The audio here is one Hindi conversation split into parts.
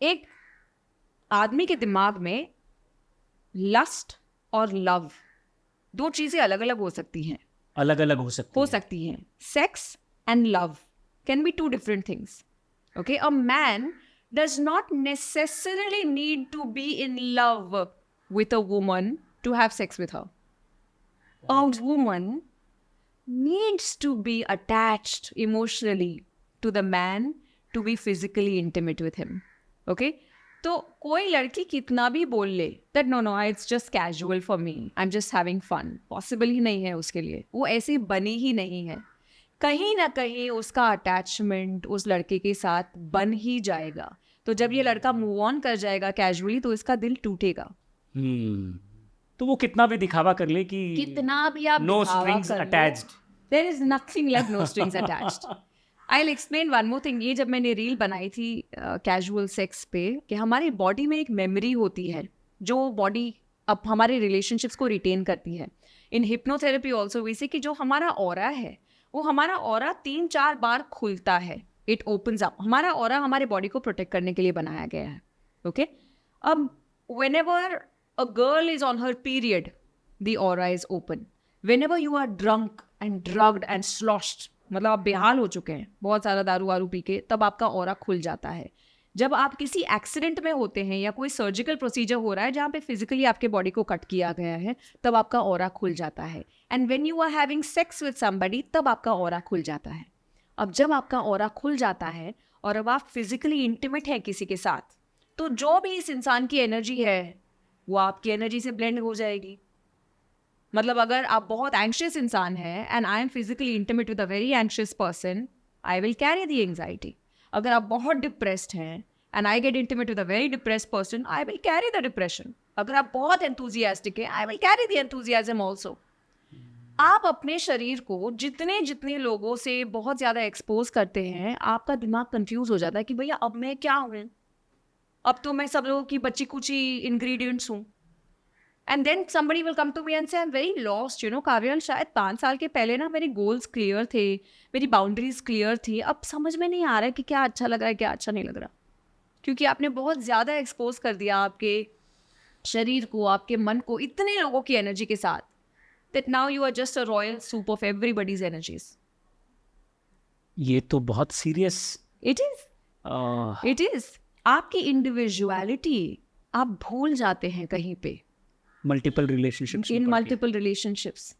एक आदमी के दिमाग में लस्ट और लव दो चीजें अलग अलग हो सकती हैं. अलग अलग हो सकती है. Sex and love can be two different things. Okay, a man does not necessarily need to be in love with a woman to have sex with her. A woman needs to be attached emotionally to the man to be physically intimate with him. Okay? तो कोई लड़की कितना भी बोल ले that no no it's just casual for me, I am just having fun, possible ही नहीं है उसके लिए. वो ऐसी बनी ही नहीं है. कहीं ना कहीं उसका अटैचमेंट उस लड़के के साथ बन ही जाएगा. तो जब ये लड़का मूव ऑन कर जाएगा कैजुअली तो इसका दिल टूटेगा. तो वो कितना भी दिखावा कर ले कि कितना भी आप no दिखावा strings कर लो, attached. there is nothing like no strings attached. I'll explain one more thing. ये जब मैंने रील बनाई थी कैजुअल सेक्स पे कि हमारी बॉडी में एक मेमोरी होती है जो बॉडी अब हमारे रिलेशनशिप्स को रिटेन करती है. इन हिप्नोथेरेपी ऑल्सो वैसे कि जो हमारा ऑरा है वो हमारा ऑरा 3-4 बार खुलता है. It opens up. हमारा ऑरा हमारे बॉडी को प्रोटेक्ट करने के लिए बनाया गया है. ओके, अब whenever a girl is on her period, the aura is open. Whenever you are drunk and drugged and sloshed, मतलब आप बेहाल हो चुके हैं बहुत सारा दारू वारू पी के, तब आपका ऑरा खुल जाता है. जब आप किसी एक्सीडेंट में होते हैं या कोई सर्जिकल प्रोसीजर हो रहा है जहाँ पे फिजिकली आपके बॉडी को कट किया गया है, तब आपका ऑरा खुल जाता है. And when you are having sex with somebody, तब आपका ऑरा खुल जाता है. अब जब आपका ऑरा खुल जाता है और अब आप फिजिकली इंटीमेट हैं किसी के साथ, तो जो भी इस इंसान की एनर्जी है वो आपकी एनर्जी से ब्लेंड हो जाएगी. मतलब अगर आप बहुत एंग्शियस इंसान है and I am physically intimate with a very anxious person, I will carry the anxiety. अगर आप बहुत डिप्रेस्ड हैं and I get intimate with a very depressed person, I will carry the depression. अगर आप बहुत एंथुजियास्टिक है, I will carry the enthusiasm also. आप अपने शरीर को जितने जितने लोगों से बहुत ज़्यादा एक्सपोज करते हैं, आपका दिमाग कंफ्यूज हो जाता है कि भैया अब मैं क्या हूँ, अब तो मैं सब लोगों की बच्ची कुची इंग्रेडिएंट्स हूँ. And then somebody will come to me and say I'm very lost, you know, काव्याल शायद 5 साल के पहले ना मेरे गोल्स क्लियर थे, मेरी बाउंड्रीज क्लियर थी, अब समझ में नहीं आ रहा है कि क्या अच्छा लग रहा है क्या अच्छा नहीं लग रहा, क्योंकि आपने बहुत ज़्यादा एक्सपोज कर दिया आपके शरीर को, आपके मन को इतने लोगों की एनर्जी के साथ, that now you are just a royal soup of everybody's energies. ये तो बहुत serious. It is. It is. आपकी इंडिविजुअलिटी आप भूल जाते हैं कहीं पे मल्टीपल रिलेशनशिप्स इन मल्टीपल रिलेशनशिप्स.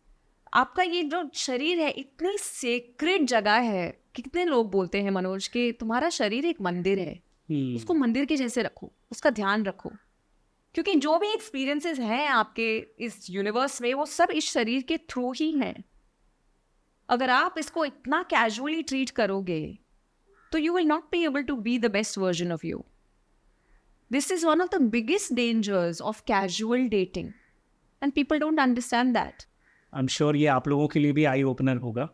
आपका ये जो शरीर है इतनी सेक्रेड जगह है. कितने लोग बोलते हैं मनोज कि तुम्हारा शरीर एक मंदिर है, उसको मंदिर के जैसे रखो, उसका ध्यान रखो, क्योंकि जो भी एक्सपीरियंसेस हैं आपके इस यूनिवर्स में वो सब इस शरीर के थ्रू ही हैं. अगर आप इसको इतना कैजुअली ट्रीट करोगे तो you will not be able to be the best version of you. This is one of the biggest dangers of casual dating, and people don't understand that. I'm sure ये आप लोगों के लिए भी आई ओपनर होगा.